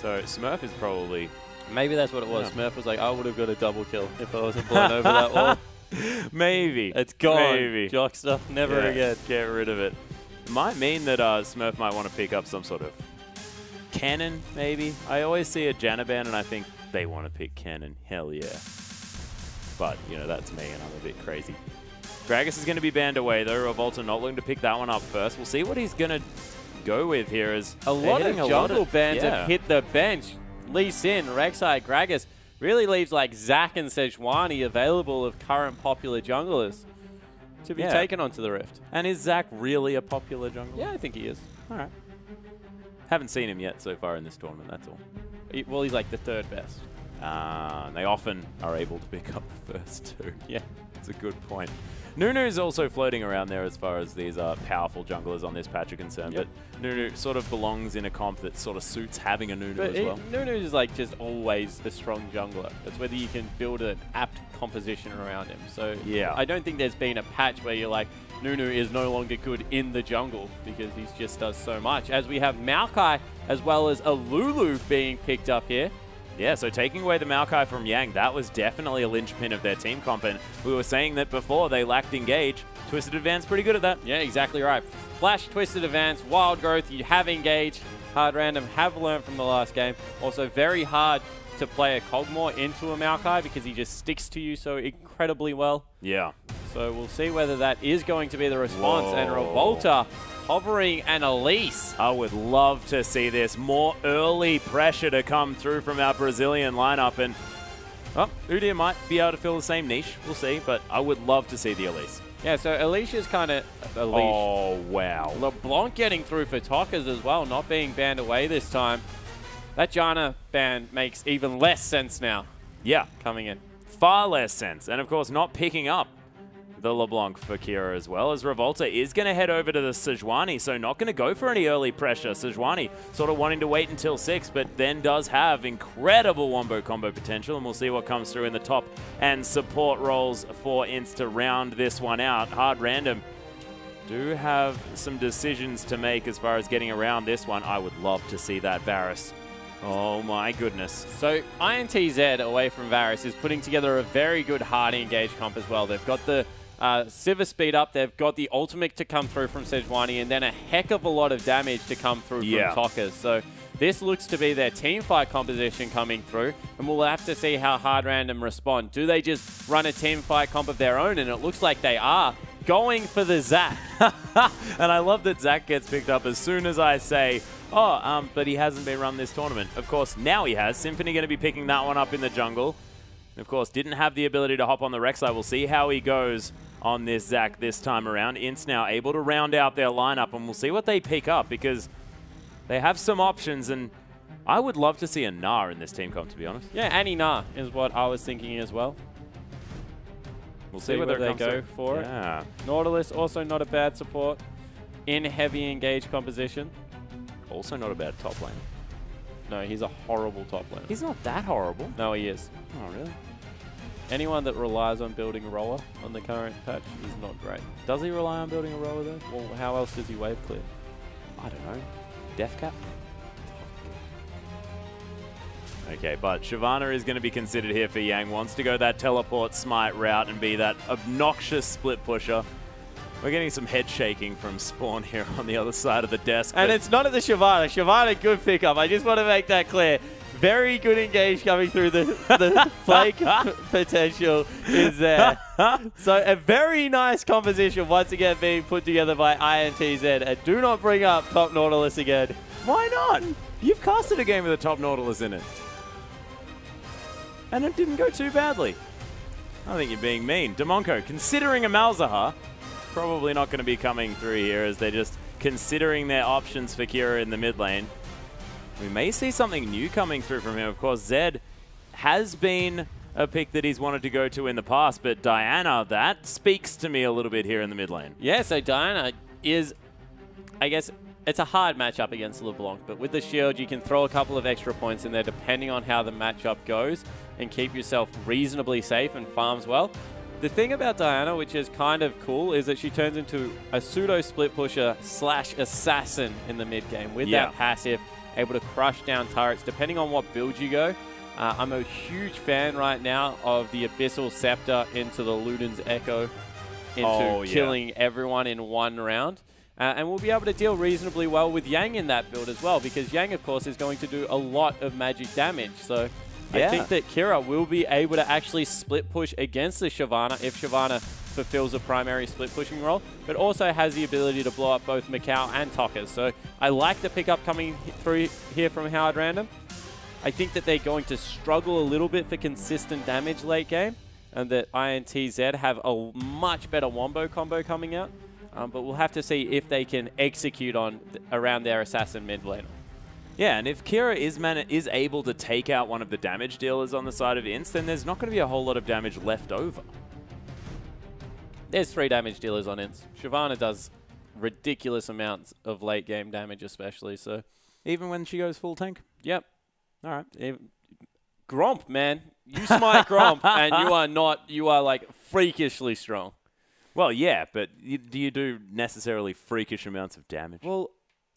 So Smurf is probably... Maybe that's what it was. Yeah. Smurf was like, I would have got a double kill if I wasn't blown over that wall. Maybe. It's gone. Maybe. Jockster, never again. Get rid of it. Might mean that Smurf might want to pick up some sort of cannon, maybe. I always see a Janaban, and I think they want to pick cannon. Hell yeah. But, you know, that's me, and I'm a bit crazy. Gragas is going to be banned away, though. Revolta not looking to pick that one up first. We'll see what he's going to go with here. As a lot of jungle bans have hit the bench. Lee Sin, Rek'Sai, Gragas really leaves like Zac and Sejuani available of current popular junglers to be taken onto the Rift. And is Zac really a popular jungler? Yeah, I think he is. All right. Haven't seen him yet so far in this tournament, that's all. Well, he's like the third best. They often are able to pick up the first two. Yeah, that's a good point. Nunu's also floating around there as far as these powerful junglers on this patch are concerned, but Nunu sort of belongs in a comp that sort of suits having a Nunu as well. Nunu is like just always the strong jungler. It's whether you can build an apt composition around him. So yeah, I don't think there's been a patch where you're like, Nunu is no longer good in the jungle because he just does so much. As we have Maokai as well as a Lulu being picked up here. Yeah, so taking away the Maokai from Yang, that was definitely a linchpin of their team comp, and we were saying that before they lacked Engage. Twisted Advance pretty good at that. Yeah, exactly right. Flash, Twisted Advance, Wild Growth, you have Engage. Hard Random have learned from the last game. Also very hard to play a Kog'Maw into a Maokai because he just sticks to you so incredibly well. Yeah. So we'll see whether that is going to be the response. Whoa. And Revolta hovering and Elise. I would love to see this. More early pressure to come through from our Brazilian lineup. And Udyr might be able to fill the same niche. We'll see. But I would love to see the Elise. Yeah, so Alicia's kind of... Oh, wow. LeBlanc getting through for Tockers as well, not being banned away this time. That Janna ban makes even less sense now. Yeah. Coming in. Far less sense. And, of course, not picking up the LeBlanc for Kira as well, as Revolta is going to head over to the Sejuani, so not going to go for any early pressure. Sejuani sort of wanting to wait until 6, but then does have incredible wombo combo potential, and we'll see what comes through in the top and support roles for INTZ to round this one out. Hard Random do have some decisions to make as far as getting around this one. I would love to see that Varus. Oh my goodness. So INTZ away from Varus is putting together a very good hard engage comp as well. They've got the Sivir speed up, they've got the ultimate to come through from Sejuani, and then a heck of a lot of damage to come through from Tockers. So this looks to be their team fight composition coming through, and we'll have to see how Hard Random respond. Do they just run a team fight comp of their own? And it looks like they are going for the Zac. And I love that Zac gets picked up as soon as I say, but he hasn't been run this tournament. Of course, now he has. Symphony going to be picking that one up in the jungle. Of course, didn't have the ability to hop on the Rek'Sai. We'll see how he goes on this Zac this time around. INTZ now able to round out their lineup, and we'll see what they pick up because they have some options, and I would love to see a Gnar in this team comp, to be honest. Yeah, Annie Gnar is what I was thinking as well. We'll see whether they go for it. Nautilus, also not a bad support in heavy engage composition. Also not a bad top lane. No, he's a horrible top laner. He's not that horrible. No, he is. Oh, really? Anyone that relies on building a roller on the current patch is not great. Does he rely on building a roller, though? Well, how else does he wave clear? I don't know. Death cap? Okay, but Shyvana is going to be considered here for Yang. Wants to go that teleport smite route and be that obnoxious split pusher. We're getting some head shaking from Spawn here on the other side of the desk. And it's not at the Shyvana. Shyvana, good pickup. I just want to make that clear. Very good engage coming through the flake potential is there. So a very nice composition once again being put together by INTZ. And do not bring up top Nautilus again. Why not? You've casted a game with a top Nautilus in it. And it didn't go too badly. I think you're being mean. Damonko, considering a Malzahar, probably not going to be coming through here as they're just considering their options for Kira in the mid lane. We may see something new coming through from him. Of course, Zed has been a pick that he's wanted to go to in the past, but Diana, that speaks to me a little bit here in the mid lane. Yeah, so Diana is, I guess, it's a hard matchup against LeBlanc, but with the shield, you can throw a couple of extra points in there depending on how the matchup goes and keep yourself reasonably safe and farms well. The thing about Diana, which is kind of cool, is that she turns into a pseudo split pusher / assassin in the mid game with that passive. able to crush down turrets depending on what build you go. I'm a huge fan right now of the Abyssal Scepter into the Luden's Echo into killing everyone in one round. And we'll be able to deal reasonably well with Yang in that build as well, because Yang, of course, is going to do a lot of magic damage. So I think that Kira will be able to actually split push against the Shyvana if Shyvana fulfills a primary split pushing role, but also has the ability to blow up both Macau and Tockers. So I like the pickup coming through here from Hard Random. I think that they're going to struggle a little bit for consistent damage late game, and that INTZ have a much better Wombo combo coming out. But we'll have to see if they can execute on around their assassin mid laner. Yeah, and if Kira is able to take out one of the damage dealers on the side of INTZ, then there's not going to be a whole lot of damage left over. There's 3 damage dealers on INTZ. Shyvana does ridiculous amounts of late game damage, especially. So even when she goes full tank? Yep. All right. Gromp, man. You smite Gromp, and you are like freakishly strong. Well, yeah, but do you do necessarily freakish amounts of damage? Well,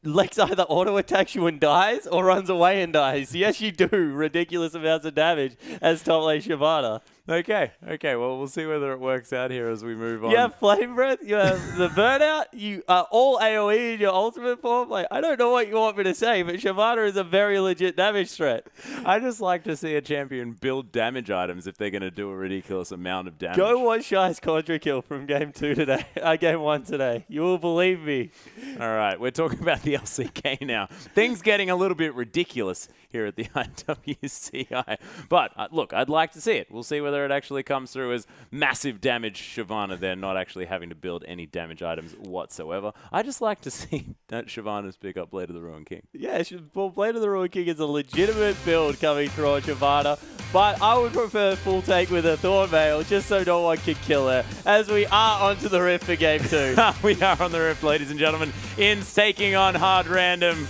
Lex either auto-attacks you and dies, or runs away and dies. Yes, you do ridiculous amounts of damage as top lane Shyvana. Okay, well, we'll see whether it works out here as we move on. You have Flame Breath, you have the Burnout, you are all AoE in your ultimate form. Like, I don't know what you want me to say, but Shyvana is a very legit damage threat. I just like to see a champion build damage items if they're going to do a ridiculous amount of damage. Go watch Shy's Contra kill from Game 2 today. Game 1 today. You will believe me. All right, we're talking about the LCK now. Things getting a little bit ridiculous here at the IWCI. But, look, I'd like to see it. We'll see whether it actually comes through as massive damage Shyvana there, not actually having to build any damage items whatsoever. I just like to see that Shyvana's pick up Blade of the Ruined King. Yeah, well, Blade of the Ruined King is a legitimate build coming through on Shyvana, but I would prefer full take with a Thornmail just so no one can kill her, as we are onto the Rift for Game 2. We are on the Rift, ladies and gentlemen. INTZ taking on Hard Random.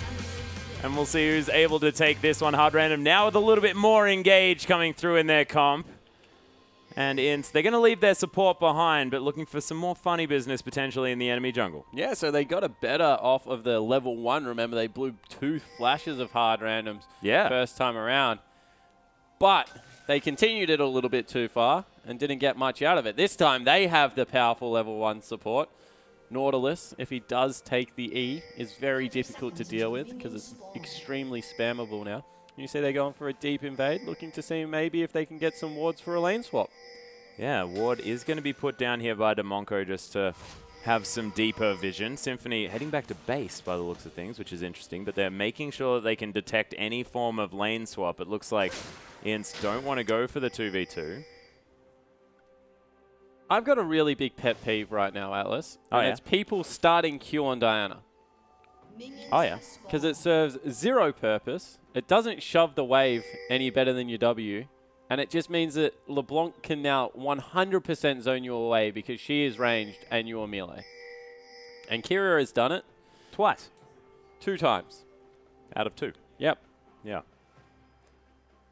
And we'll see who's able to take this one. Hard Random now with a little bit more engage coming through in their comp. And INTZ, they're going to leave their support behind, but looking for some more funny business potentially in the enemy jungle. Yeah, so they got a better off of the level 1. Remember, they blew 2 flashes of Hard Randoms first time around. But they continued it a little bit too far and didn't get much out of it. This time, they have the powerful level 1 support. Nautilus, if he does take the E, is very difficult to deal with because it's extremely spammable now. You see they're going for a deep invade, looking to see maybe if they can get some wards for a lane swap. Yeah, ward is going to be put down here by Demonko just to have some deeper vision. Symphony heading back to base by the looks of things, which is interesting, but they're making sure that they can detect any form of lane swap. It looks like INTZ don't want to go for the 2v2. I've got a really big pet peeve right now, Atlas. And it's people starting Q on Diana. Oh, yeah. Because it serves 0 purpose. It doesn't shove the wave any better than your W. And it just means that LeBlanc can now 100% zone you away because she is ranged and you are melee. And Kira has done it. Twice. 2 times. Out of 2. Yep. Yeah.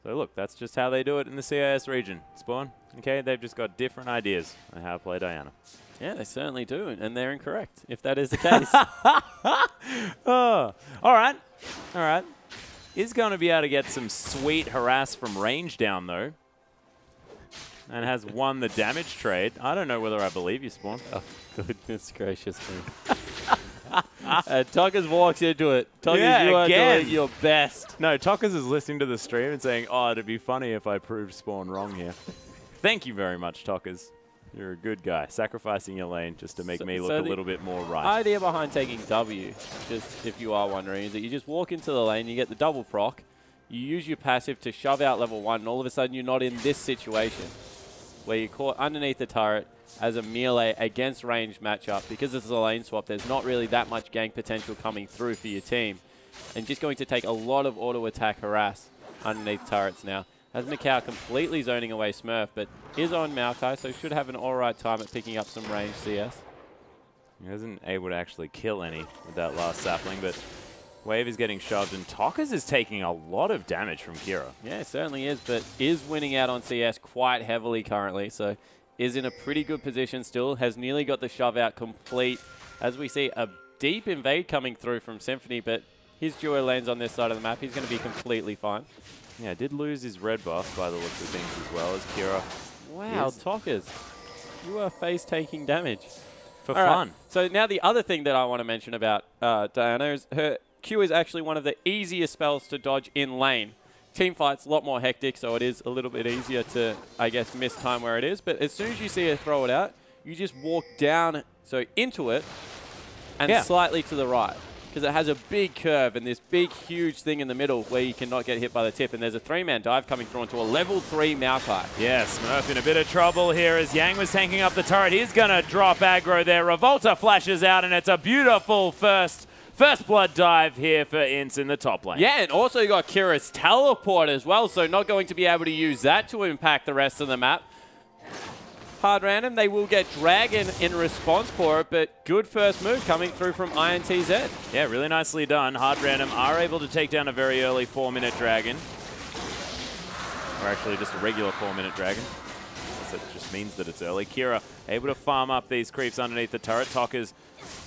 So look, that's just how they do it in the CIS region. Spawn, okay, they've just got different ideas on how to play Diana. Yeah, they certainly do, and they're incorrect, if that is the case. Oh, all right. All right. Is going to be able to get some sweet harass from range down, though. And has won the damage trade. I don't know whether I believe you, Spawn. Oh, goodness gracious me. Tuckers walks into it. Tuckers, you are doing your best. No, Tuckers is listening to the stream and saying, oh, it'd be funny if I proved Spawn wrong here. Thank you very much, Tuckers. You're a good guy. Sacrificing your lane just to make me look a little bit more right. The idea behind taking W, just if you are wondering, is that you just walk into the lane, you get the double proc, you use your passive to shove out level 1, and all of a sudden you're not in this situation where you're caught underneath the turret as a melee against range matchup. Because this is a lane swap, there's not really that much gank potential coming through for your team. And just going to take a lot of auto attack harass underneath turrets now. Has Macau completely zoning away Smurf, but is on Maokai, so should have an alright time at picking up some range CS. He wasn't able to actually kill any with that last sapling, but Wave is getting shoved, and Tockers is taking a lot of damage from Kira. Yeah, it certainly is, but is winning out on CS quite heavily currently, so is in a pretty good position still, has nearly got the shove out complete. As we see a deep invade coming through from Symphony, but his duo lands on this side of the map, he's going to be completely fine. Yeah, did lose his red buff by the looks of things as well as Kira. Wow, Tockers, you are face-taking damage. For fun. Right. So now the other thing that I want to mention about Diana is her Q is actually one of the easiest spells to dodge in lane. Team fight's a lot more hectic, so it is a little bit easier to, I guess, miss time where it is. But as soon as you see her throw it out, you just walk down, so into it, and slightly to the right. Because it has a big curve and this big, huge thing in the middle where you cannot get hit by the tip. And there's a 3-man dive coming through onto a level 3 Maokai. Yeah, Smurf in a bit of trouble here as Yang was tanking up the turret. He's going to drop aggro there. Revolta flashes out, and it's a beautiful first blood dive here for INTZ in the top lane. Yeah, and also you got Kira's teleport as well, so not going to be able to use that to impact the rest of the map. Hard random, they will get Dragon in response for it, but good first move coming through from INTZ. Yeah, really nicely done. Hard random are able to take down a very early 4-minute Dragon. Or actually just a regular 4-minute Dragon. It just means that it's early. Kira able to farm up these creeps underneath the turret. Tokker's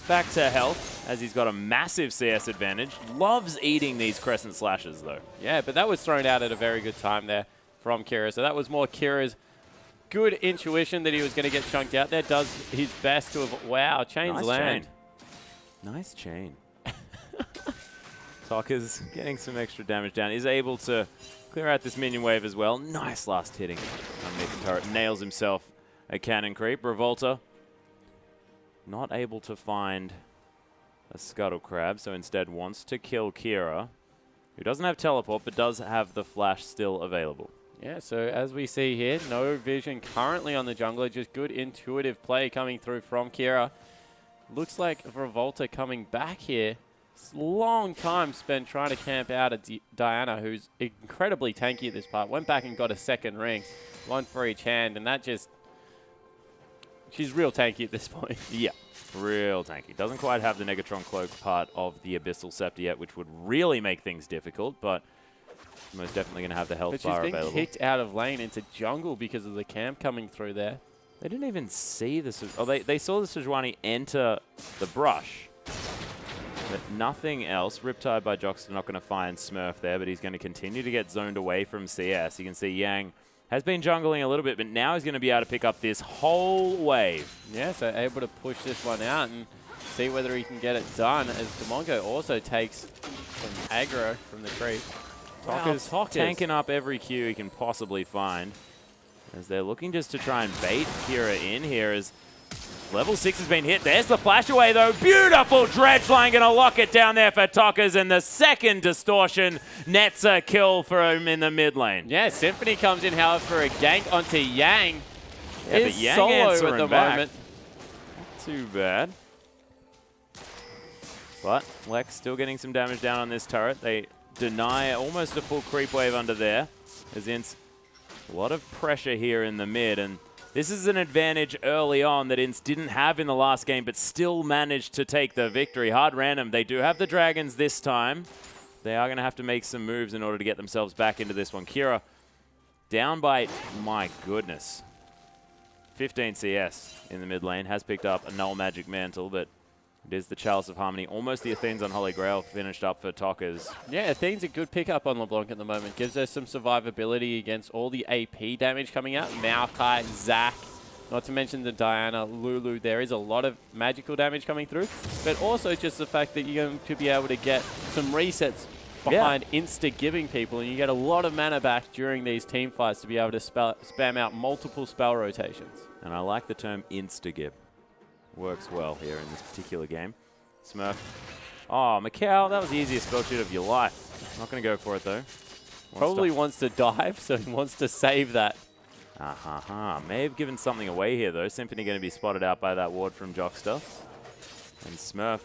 back to health as he's got a massive CS advantage. Loves eating these crescent slashes though. Yeah, but that was thrown out at a very good time there from Kira. So that was more Kira's good intuition that he was going to get chunked out there. Does his best to have... Wow, chains nice land. Chain. Nice chain. Tokker's getting some extra damage down. Is able to clear out this minion wave as well. Nice last hitting underneath the turret. Nails himself a cannon creep. Revolta not able to find a Scuttle Crab, so instead wants to kill Kira, who doesn't have teleport, but does have the flash still available. Yeah, so as we see here, no vision currently on the jungler, just good intuitive play coming through from Kira. Looks like Revolta coming back here. It's a long time spent trying to camp out a Diana, who's incredibly tanky at this part. Went back and got a second ring, one for each hand, and that just... She's real tanky at this point. Yeah, real tanky. Doesn't quite have the Negatron Cloak part of the Abyssal Scepter yet, which would really make things difficult, but most definitely going to have the health bar available. But she's been kicked out of lane into jungle because of the camp coming through there. They didn't even see the... Oh, they saw the Sejuani enter the brush, but nothing else. Riptide by Jockster not going to find Smurf there, but he's going to continue to get zoned away from CS. You can see Yang has been jungling a little bit, but now he's going to be able to pick up this whole wave. Yeah, so able to push this one out and see whether he can get it done, as Demonko also takes some aggro from the creep. Tokker's tanking up every Q he can possibly find, as they're looking just to try and bait Kira in here as level 6 has been hit. There's the flash away though. Beautiful dredge line, going to lock it down there for Tokkers, and the second distortion nets a kill for him in the mid lane. Yeah, Symphony comes in, however, for a gank onto Yang. Yeah, but Yang solo at the moment. Not too bad. But Lex still getting some damage down on this turret. They deny almost a full creep wave under there, as INTZ a lot of pressure here in the mid, and this is an advantage early on that INTZ didn't have in the last game, but still managed to take the victory. Hard random. They do have the dragons this time. They are going to have to make some moves in order to get themselves back into this one. Kira down by, my goodness, 15 CS in the mid lane. Has picked up a Null Magic Mantle, but it is the Chalice of Harmony. Almost the Athene's on Holy Grail finished up for Tokkers. Yeah, Athene's a good pickup on LeBlanc at the moment. Gives her some survivability against all the AP damage coming out. Maokai, Zac, not to mention the Diana, Lulu. There is a lot of magical damage coming through. But also just the fact that you're going to be able to get some resets behind insta-giving people. And you get a lot of mana back during these team fights to be able to spam out multiple spell rotations. And I like the term insta-give. Works well here in this particular game. Smurf. Oh, Macau, that was the easiest spell shoot of your life. Not going to go for it, though. Probably wants to dive, so he wants to save that. May have given something away here, though. Symphony going to be spotted out by that ward from Jockster. And Smurf.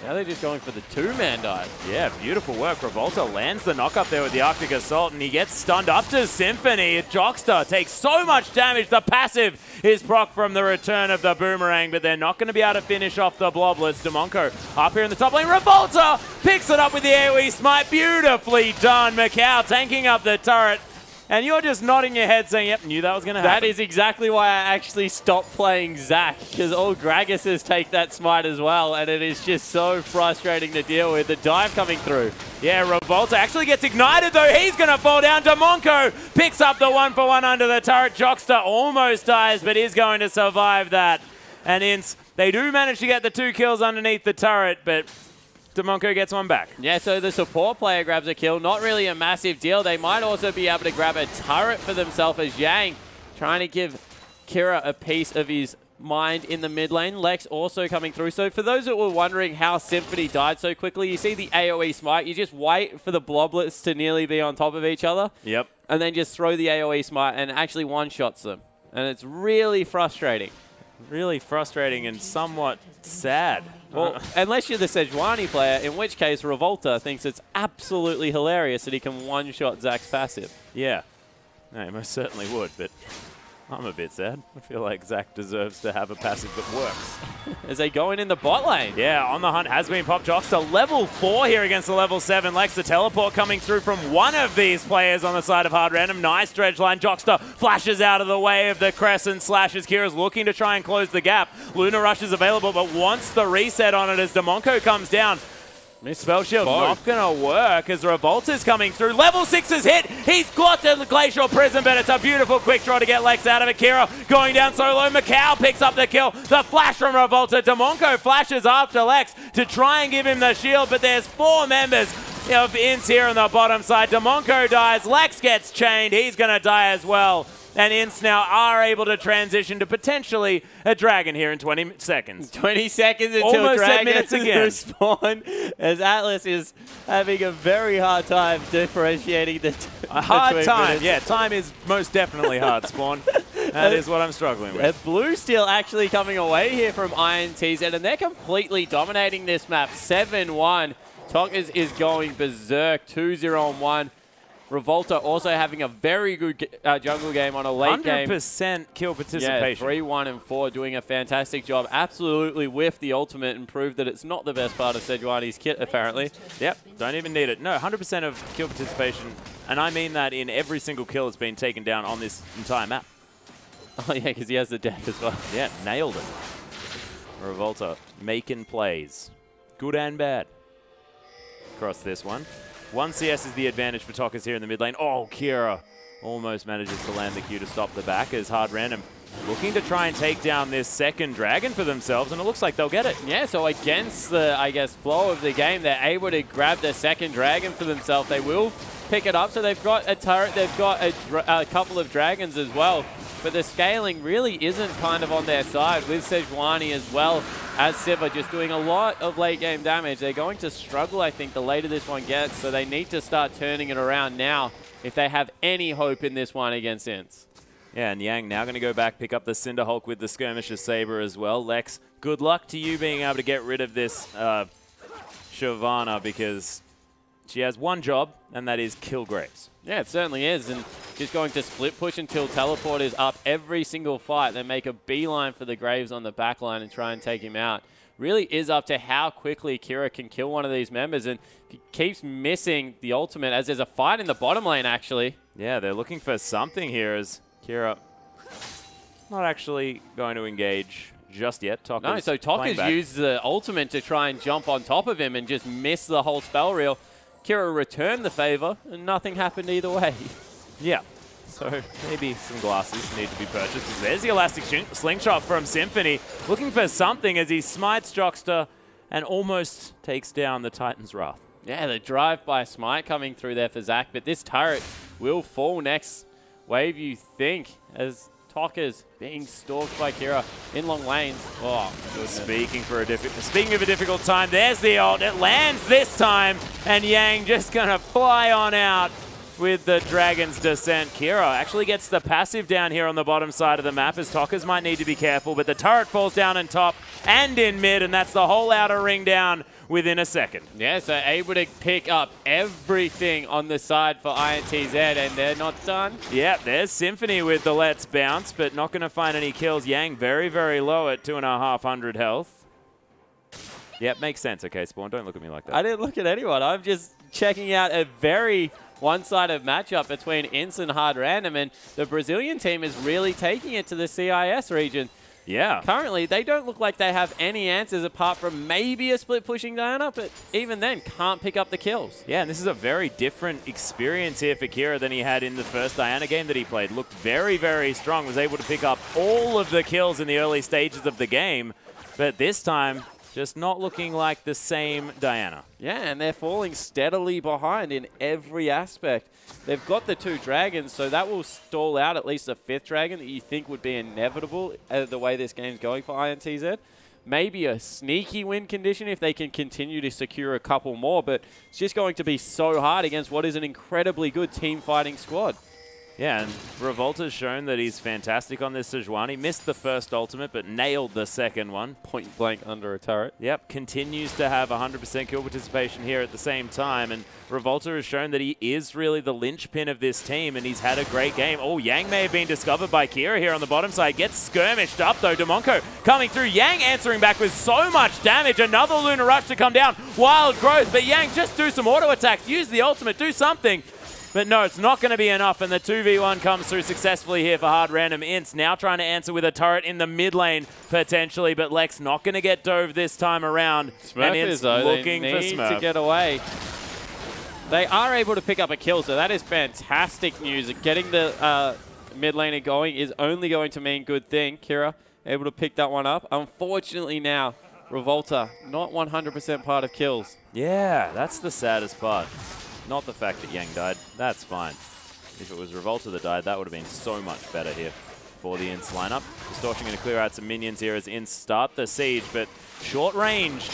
Now they're just going for the 2-man dive. Yeah, beautiful work. Revolta lands the knock up there with the Arctic Assault, and he gets stunned up to Symphony. Jockster takes so much damage. The passive is proc from the return of the Boomerang, but they're not going to be able to finish off the Bloblets. Demonko up here in the top lane. Revolta picks it up with the AoE Smite. Beautifully done. Macau tanking up the turret. And you're just nodding your head saying, yep, knew that was going to happen. That is exactly why I actually stopped playing Zac, because all Gragas's take that smite as well, and it is just so frustrating to deal with. The dive coming through. Yeah, Revolta actually gets ignited, though. He's going to fall down. Demonco picks up the 1-for-1 under the turret. Jockster almost dies, but is going to survive that. And INTZ, they do manage to get the 2 kills underneath the turret, but Demonco gets one back. Yeah, so the support player grabs a kill. Not really a massive deal. They might also be able to grab a turret for themselves as Yang trying to give Kira a piece of his mind in the mid lane. Lex also coming through. So for those that were wondering how Symphony died so quickly, you see the AoE smite. You just wait for the bloblets to nearly be on top of each other. Yep. And then just throw the AoE smite and actually one-shots them. And it's really frustrating. Really frustrating and somewhat sad. Well, unless you're the Sejuani player, in which case Revolta thinks it's absolutely hilarious that he can one-shot Zac's passive. Yeah. No, he most certainly would, but I'm a bit sad. I feel like Zac deserves to have a passive that works. As they go in the bot lane. Yeah, on the hunt has been popped. Jockster level 4 here against the level 7. Lex, the teleport coming through from one of these players on the side of Hard Random. Nice dredge line. Jockster flashes out of the way of the Crescent slashes. Kira's looking to try and close the gap. Luna Rush is available, but wants the reset on it as Demonco comes down. Spell Shield not going to work as Revolta's coming through. Level 6 is hit. He's got the Glacial Prison, but it's a beautiful quick draw to get Lex out of it. Kira going down solo. Macau picks up the kill. The flash from Revolta. Demonco flashes after Lex to try and give him the shield, but there's 4 members of INTZ here on the bottom side. Demonco dies. Lex gets chained. He's going to die as well. And INTZ now are able to transition to potentially a dragon here in 20 seconds. 20 seconds until Almost dragon minutes again. respawn, as Atlas is having a very hard time differentiating the A hard time. minutes. Yeah, time is most definitely hard, Spawn. That is what I'm struggling with. Blue Steel actually coming away here from INTZ, and they're completely dominating this map. 7-1. Tokas is going berserk. 2-0 on 1. Revolta also having a very good jungle game on a late game. 100% kill participation. Yeah, 3-1 and 4, doing a fantastic job. Absolutely whiffed the ultimate and proved that it's not the best part of Sejuani's kit, apparently. Yep, don't even need it. No, 100% of kill participation, and I mean that in every single kill that's been taken down on this entire map. Oh, yeah, because he has the deck as well. Yeah, nailed it. Revolta making plays. Good and bad. Across this one. 1 CS is the advantage for Tokas here in the mid lane. Oh, Kira almost manages to land the Q to stop the back as Hard Random looking to try and take down this second dragon for themselves, and it looks like they'll get it. Yeah, so against the, I guess, flow of the game, they're able to grab the second dragon for themselves. They will pick it up, so they've got a turret, they've got a couple of dragons as well. But the scaling really isn't kind of on their side with Sejuani as well as Siva just doing a lot of late game damage. They're going to struggle, I think, the later this one gets, so they need to start turning it around now if they have any hope in this one against INTZ. Yeah, and Yang now going to go back, pick up the Cinderhulk with the Skirmisher Saber as well. Lex, good luck to you being able to get rid of this Shyvana, because she has one job, and that is kill Graves. Yeah, it certainly is, and just going to split push until teleport is up every single fight. They make a beeline for the Graves on the back line and try and take him out. Really is up to how quickly Kira can kill one of these members, and he keeps missing the ultimate as there's a fight in the bottom lane, actually. Yeah, they're looking for something here as Kira not actually going to engage just yet. No, so Tokas used the ultimate to try and jump on top of him and just miss the whole spell reel. Kira returned the favor, and nothing happened either way. Yeah. So maybe some glasses need to be purchased. There's the elastic slingshot from Symphony, looking for something as he smites Jockster and almost takes down the Titan's Wrath. Yeah, the drive-by smite coming through there for Zac, but this turret will fall next wave, you think, as Tokas being stalked by Kira in long lanes. Oh, goodness. Speaking of a difficult time, there's the ult. It lands this time, and Yang just going to fly on out with the Dragon's Descent. Kira actually gets the passive down here on the bottom side of the map, as Tokas might need to be careful, but the turret falls down in top and in mid, and that's the whole outer ring down within a second. Yeah, so able to pick up everything on the side for INTZ, and they're not done. Yeah, there's Symphony with the Let's Bounce, but not going to find any kills. Yang very, very low at 2,500 health. Yep, makes sense. Okay, Spawn, don't look at me like that. I didn't look at anyone. I'm just checking out a very one-sided matchup between INTZ and Hard Random, and the Brazilian team is really taking it to the CIS region. Yeah. Currently, they don't look like they have any answers apart from maybe a split pushing Diana, but even then, can't pick up the kills. Yeah, and this is a very different experience here for Kira than he had in the first Diana game that he played. Looked very, very strong, was able to pick up all of the kills in the early stages of the game, but this time, just not looking like the same Diana. Yeah, and they're falling steadily behind in every aspect. They've got the 2 dragons, so that will stall out at least the 5th dragon that you think would be inevitable the way this game's going for INTZ. Maybe a sneaky win condition if they can continue to secure a couple more, but it's just going to be so hard against what is an incredibly good team fighting squad. Yeah, and Revolta's shown that he's fantastic on this Sejuani. Missed the first ultimate, but nailed the second one. Point blank under a turret. Yep, continues to have 100% kill participation here at the same time, and Revolta has shown that he is really the linchpin of this team, and he's had a great game. Oh, Yang may have been discovered by Kira here on the bottom side. Gets skirmished up, though. Demonko coming through. Yang answering back with so much damage. Another Lunar Rush to come down. Wild growth, but Yang just do some auto attacks. Use the ultimate, do something. But no, it's not going to be enough, and the 2v1 comes through successfully here for Hard Random. INTZ now trying to answer with a turret in the mid lane, potentially, but Lex not going to get dove this time around. Smurf and is, though. Looking they need for Smurf to get away. They are able to pick up a kill, so that is fantastic news. Getting the mid laner going is only going to mean good thing. Kira able to pick that one up. Unfortunately now, Revolta not 100% part of kills. Yeah, that's the saddest part. Not the fact that Yang died. That's fine. If it was Revolta that died, that would have been so much better here for the INTZ lineup. Distortion going to clear out some minions here as INTZ start the siege, but short range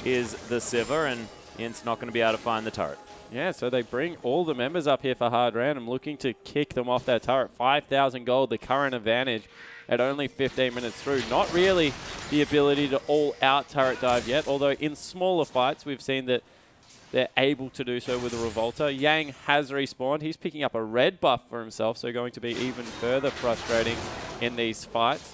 is the Sivir, and INTZ not going to be able to find the turret. Yeah, so they bring all the members up here for Hard Random, looking to kick them off that turret. 5,000 gold, the current advantage at only 15 minutes through. Not really the ability to all-out turret dive yet, although in smaller fights we've seen that they're able to do so with a Revolta. Yang has respawned. He's picking up a red buff for himself, so going to be even further frustrating in these fights.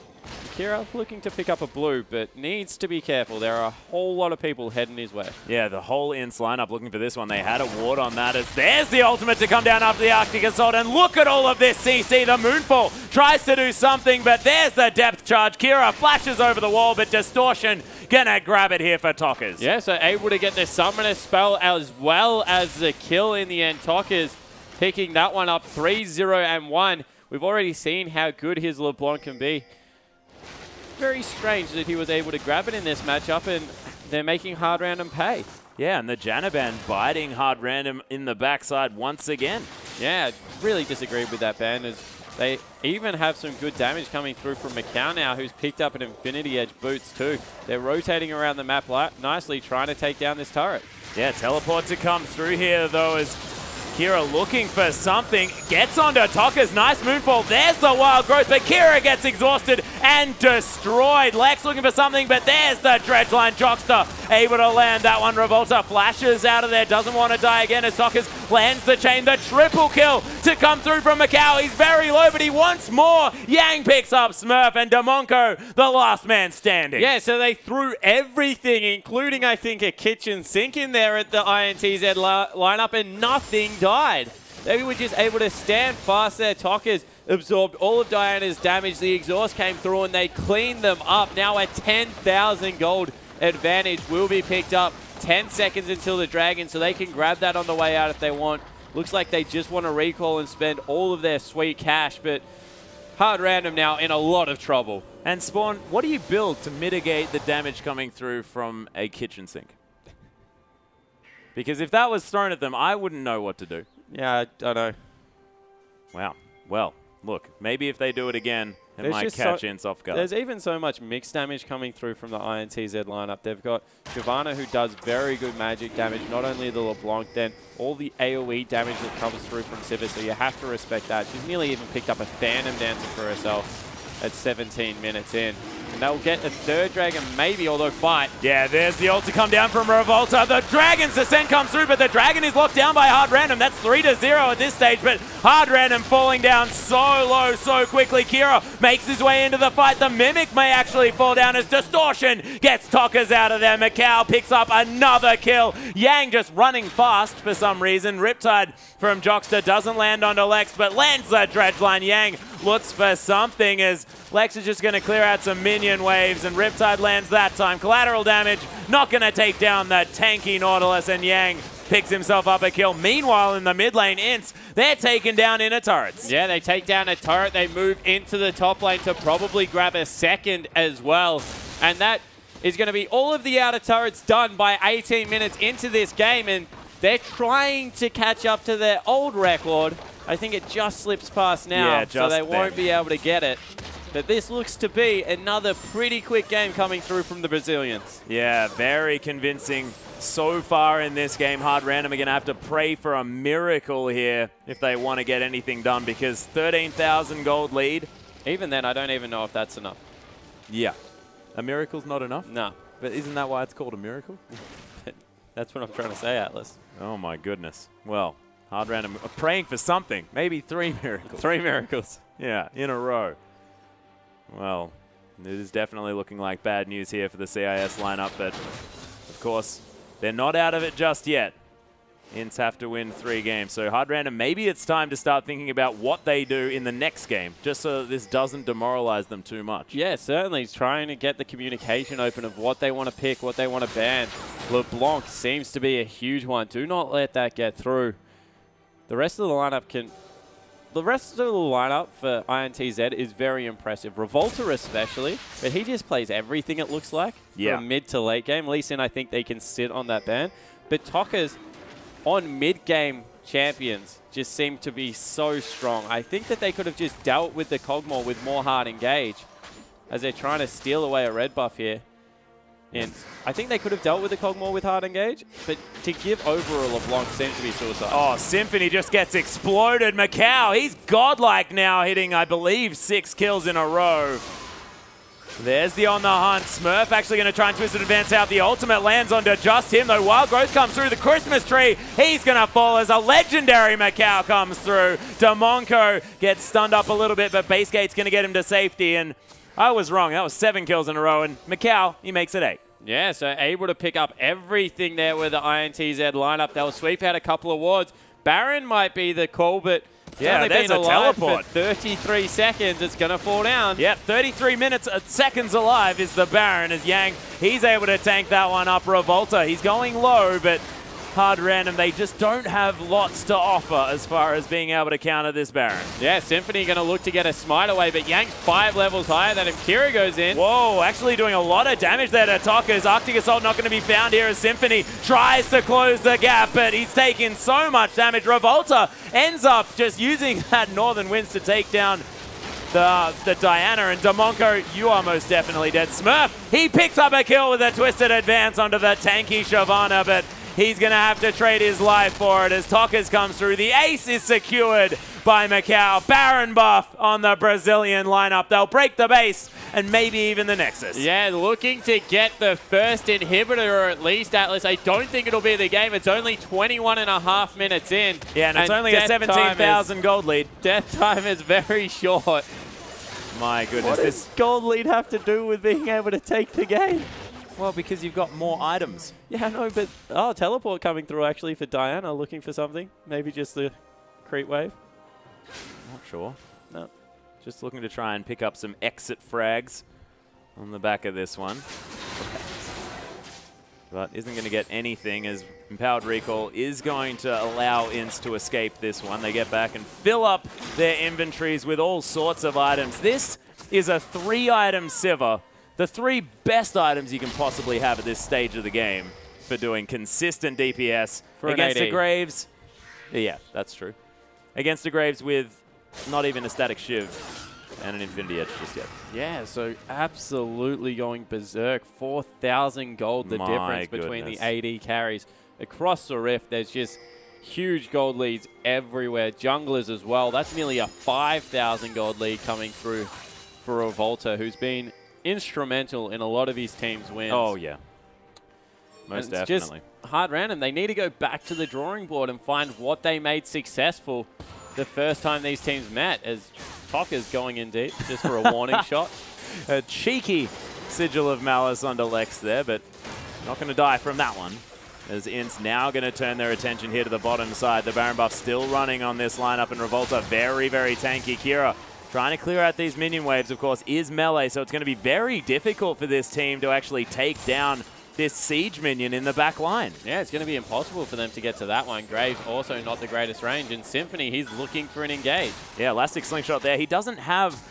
Kira looking to pick up a blue, but needs to be careful. There are a whole lot of people heading his way. Yeah, the whole INTZ lineup looking for this one. They had a ward on that as there's the ultimate to come down after the Arctic Assault. And look at all of this CC. The Moonfall tries to do something, but there's the depth charge. Kira flashes over the wall, but Distortion gonna grab it here for Tockers. Yeah, so able to get the Summoner spell as well as the kill in the end. Tockers picking that one up 3-0-1. We've already seen how good his LeBlanc can be. Very strange that he was able to grab it in this matchup, and they're making Hard Random pay. Yeah, and the Janaban biting Hard Random in the backside once again. Yeah, really disagreed with that ban, as they even have some good damage coming through from Macau now, who's picked up an Infinity Edge boots too. They're rotating around the map nicely, trying to take down this turret. Yeah, teleport to come through here, though, as Kira looking for something, gets onto Tockers, nice Moonfall, there's the wild growth, but Kira gets exhausted and destroyed. Lex looking for something, but there's the Dredgeline Jockster, able to land that one. Revolta flashes out of there, doesn't want to die again as Tockers lands the chain, the triple kill to come through from Macau. He's very low, but he wants more. Yang picks up Smurf, and Demonko, the last man standing. Yeah, so they threw everything, including, I think, a kitchen sink in there at the INTZ lineup, and nothing died. They were just able to stand fast there. Tockers absorbed all of Diana's damage. The exhaust came through and they cleaned them up. Now a 10,000 gold advantage will be picked up. 10 seconds until the Dragon, so they can grab that on the way out if they want. Looks like they just want to recall and spend all of their sweet cash, but Hard Random now in a lot of trouble. And Spawn, what do you build to mitigate the damage coming through from a kitchen sink? Because if that was thrown at them, I wouldn't know what to do. Yeah, I don't know. Wow. Well, look, maybe if they do it again, it might catch INTZ off guard. There's even so much mixed damage coming through from the INTZ lineup. They've got Giovanna, who does very good magic damage, not only the LeBlanc, then all the AoE damage that comes through from Sivir, so you have to respect that. She's nearly even picked up a Phantom Dancer for herself at 17 minutes in. And they'll get a third dragon maybe, although fight. Yeah, there's the ult to come down from Revolta. The Dragon's descent comes through, but the Dragon is locked down by Hard Random. That's 3-0 at this stage, but Hard Random falling down so low so quickly. Kira makes his way into the fight. The Mimic may actually fall down as Distortion gets Tockers out of there. Macau picks up another kill. Yang just running fast for some reason. Riptide from Jockster doesn't land onto Lex, but lands the dredge line. Yang looks for something as Lex is just going to clear out some minion waves, and Riptide lands that time. Collateral damage, not going to take down the tanky Nautilus, and Yang picks himself up a kill. Meanwhile, in the mid lane, INTZ, they're taking down inner turrets. Yeah, they take down a turret. They move into the top lane to probably grab a second as well. And that is going to be all of the outer turrets done by 18 minutes into this game, and they're trying to catch up to their old record. I think it just slips past now, so they won't be able to get it. But this looks to be another pretty quick game coming through from the Brazilians. Yeah, very convincing so far in this game. Hard Random are going to have to pray for a miracle here if they want to get anything done, because 13,000 gold lead. Even then, I don't even know if that's enough. Yeah. A miracle's not enough? No. But isn't that why it's called a miracle? That's what I'm trying to say, Atlas. Oh my goodness. Well, Hard Random are praying for something. Maybe 3 miracles. 3 miracles. Yeah, in a row. Well, it is definitely looking like bad news here for the CIS lineup, but of course, they're not out of it just yet. INTZ have to win 3 games. So Hard Random, maybe it's time to start thinking about what they do in the next game, just so that this doesn't demoralize them too much. Yeah, certainly. Trying to get the communication open of what they want to pick, what they want to ban. LeBlanc seems to be a huge one. Do not let that get through. The rest of the lineup can... The rest of the lineup for INTZ is very impressive. Revolta especially, but he just plays everything, it looks like, from mid to late game. Lee Sin, I think they can sit on that ban. But Tockers on mid-game champions just seem to be so strong. I think that they could have just dealt with the Kog'Maw with more hard engage as they're trying to steal away a red buff here. And I think they could have dealt with the Kog'Maw with hard engage, but to give over a LeBlanc seems to be suicide. Oh, Symphony just gets exploded. Macau, he's godlike now, hitting, I believe, 6 kills in a row. There's the on the hunt. Smurf actually going to try and twist it advance out. The ultimate lands onto just him, though. Wild Growth comes through the Christmas tree. He's going to fall as a legendary Macau comes through. Damonco gets stunned up a little bit, but Basegate's going to get him to safety. And I was wrong. That was 7 kills in a row. And Macau, he makes it 8. Yeah, so able to pick up everything there with the INTZ lineup. They'll sweep out a couple of wards. Baron might be the call, but yeah, there's a teleport. For 33 seconds, it's going to fall down. Yep, 33 seconds alive is the Baron as Yang, he's able to tank that one up. Revolta, he's going low, but Hard Random, they just don't have lots to offer as far as being able to counter this Baron. Yeah, Symphony going to look to get a smite away, but Yang's 5 levels higher than him. Kira goes in. Whoa, actually doing a lot of damage there to Tockers. Arctic Assault not going to be found here as Symphony tries to close the gap, but he's taking so much damage. Revolta ends up just using that Northern Winds to take down the Diana, and Damonco, you are most definitely dead. Smurf, he picks up a kill with a twisted advance onto the tanky Shyvana, but he's going to have to trade his life for it as Tockers comes through. The ace is secured by Macau. Baron buff on the Brazilian lineup. They'll break the base and maybe even the Nexus. Yeah, looking to get the first inhibitor, or at least, Atlas. I don't think it'll be the game. It's only 21.5 minutes in. Yeah, and it's only a 17,000 gold lead. Death time is very short. My goodness. What does gold lead have to do with being able to take the game? Well, because you've got more items. Yeah, I know, but... Oh, teleport coming through, actually, for Diana, looking for something. Maybe just the creep wave. Not sure. No. Just looking to try and pick up some exit frags on the back of this one. But isn't going to get anything as Empowered Recall is going to allow INTZ to escape this one. They get back and fill up their inventories with all sorts of items. This is a 3-item Sivir. The 3 best items you can possibly have at this stage of the game for doing consistent DPS for against a Graves. Yeah, that's true. Against a Graves with not even a static Shiv and an Infinity Edge just yet. Yeah, so absolutely going berserk. 4,000 gold, the difference between the AD carries. Across the Rift, there's just huge gold leads everywhere. Junglers as well. That's nearly a 5,000 gold lead coming through for Revolta, who's been instrumental in a lot of his team's wins. Oh, yeah. Most definitely. Just hard random. They need to go back to the drawing board and find what they made successful the first time these teams met, as Tocker's going in deep just for a warning shot. A cheeky sigil of malice under Lex there, but not going to die from that one. As INTZ now going to turn their attention here to the bottom side. The Baron buff still running on this lineup, and Revolta very, very tanky. Kira trying to clear out these minion waves, of course, is melee, so it's going to be very difficult for this team to actually take down this siege minion in the back line. Yeah, it's going to be impossible for them to get to that one. Graves also not the greatest range, and Symphony, he's looking for an engage. Yeah, Elastic Slingshot there. He doesn't have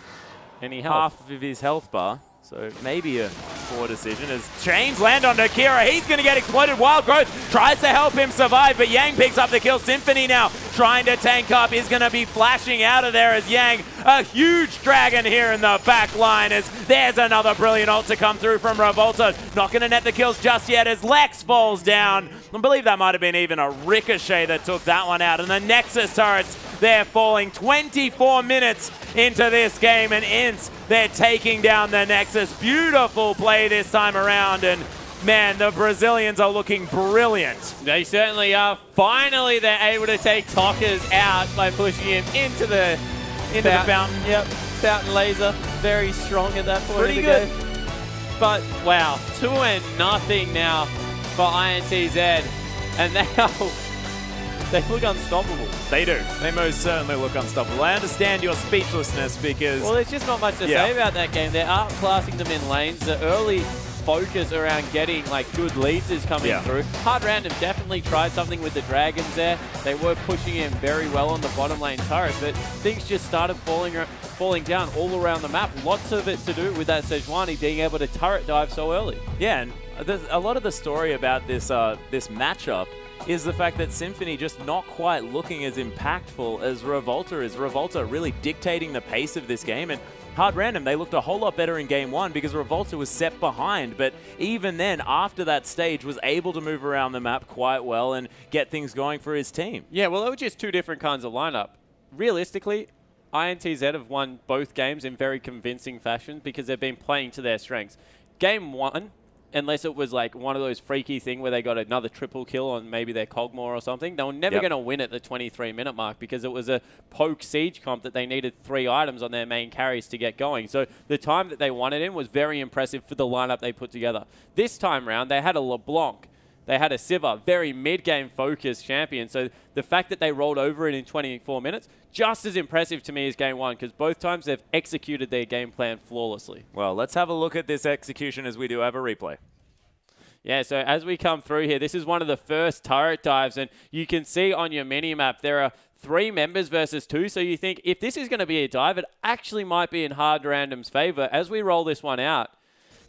any health. Half of his health bar. So maybe a poor decision as chains land onto Kira. He's going to get exploded. Wild Growth tries to help him survive, but Yang picks up the kill. Symphony now trying to tank up, is going to be flashing out of there as Yang, a huge dragon here in the back line, as there's another brilliant ult to come through from Revolta. Not going to net the kills just yet as Lex falls down. I believe that might have been even a Ricochet that took that one out. And the Nexus turrets, they're falling 24 minutes into this game, and INTZ, they're taking down the Nexus. Beautiful play this time around, and man, the Brazilians are looking brilliant. They certainly are. Finally, they're able to take Tockers out by pushing him into the fountain. Yep, fountain laser, very strong at that point. Pretty good. But wow, 2-0 now for INTZ, and they look unstoppable. They do. They most certainly look unstoppable. I understand your speechlessness because... Well, there's just not much to say about that game. They're outclassing them in lanes. The early focus around getting like good leads is coming through. Hard Random definitely tried something with the Dragons there. They were pushing in very well on the bottom lane turret, but things just started falling down all around the map. Lots of it to do with that Sejuani being able to turret dive so early. Yeah, and a lot of the story about this this matchup is the fact that Symphony just not quite looking as impactful as Revolta is. Revolta really dictating the pace of this game, and Hard Random, they looked a whole lot better in game one because Revolta was set behind, but even then, after that stage, was able to move around the map quite well and get things going for his team. Yeah, well, they were just two different kinds of lineup. Realistically, INTZ have won both games in very convincing fashion because they've been playing to their strengths. Game one, unless it was like one of those freaky thing where they got another triple kill on maybe their Cogmore or something, they were never going to win at the 23-minute mark because it was a poke siege comp that they needed 3 items on their main carries to get going. So the time that they won it in was very impressive for the lineup they put together. This time round, they had a LeBlanc. They had a Siva, very mid-game focused champion. So the fact that they rolled over it in 24 minutes, just as impressive to me as game one, because both times they've executed their game plan flawlessly. Well, let's have a look at this execution as we do have a replay. Yeah, so as we come through here, this is one of the first turret dives, and you can see on your mini-map there are 3 members versus 2, so you think if this is going to be a dive, it actually might be in Hard Random's favor. As we roll this one out,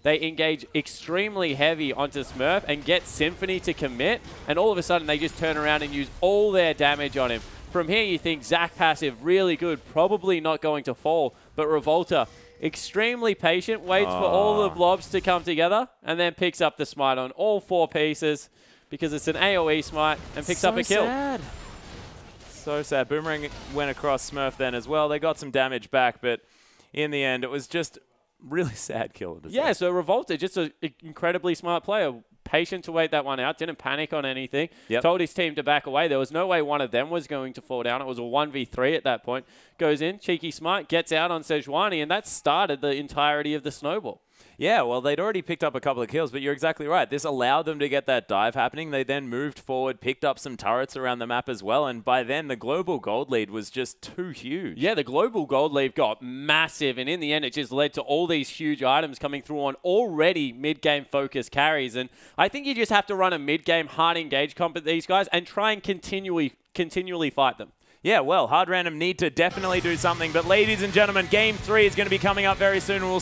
they engage extremely heavy onto Smurf and get Symphony to commit, and all of a sudden they just turn around and use all their damage on him. From here you think Zac passive, really good, probably not going to fall, but Revolta, extremely patient, waits for all the blobs to come together, and then picks up the smite on all 4 pieces because it's an AoE smite and picks up a kill. Sad. So sad. Boomerang went across Smurf then as well. They got some damage back, but in the end it was just really sad kill. Yeah, so Revolta, just an incredibly smart player. Patient to wait that one out, didn't panic on anything, told his team to back away. There was no way one of them was going to fall down. It was a 1v3 at that point. Goes in, cheeky smite, gets out on Sejuani, and that started the entirety of the snowball. Yeah, well, they'd already picked up a couple of kills, but you're exactly right. This allowed them to get that dive happening. They then moved forward, picked up some turrets around the map as well, and by then the global gold lead was just too huge. Yeah, the global gold lead got massive, and in the end it just led to all these huge items coming through on already mid-game focused carries, and I think you just have to run a mid-game hard engage comp at these guys and try and continually fight them. Yeah, well, Hard Random need to definitely do something, but ladies and gentlemen, Game 3 is going to be coming up very soon. We'll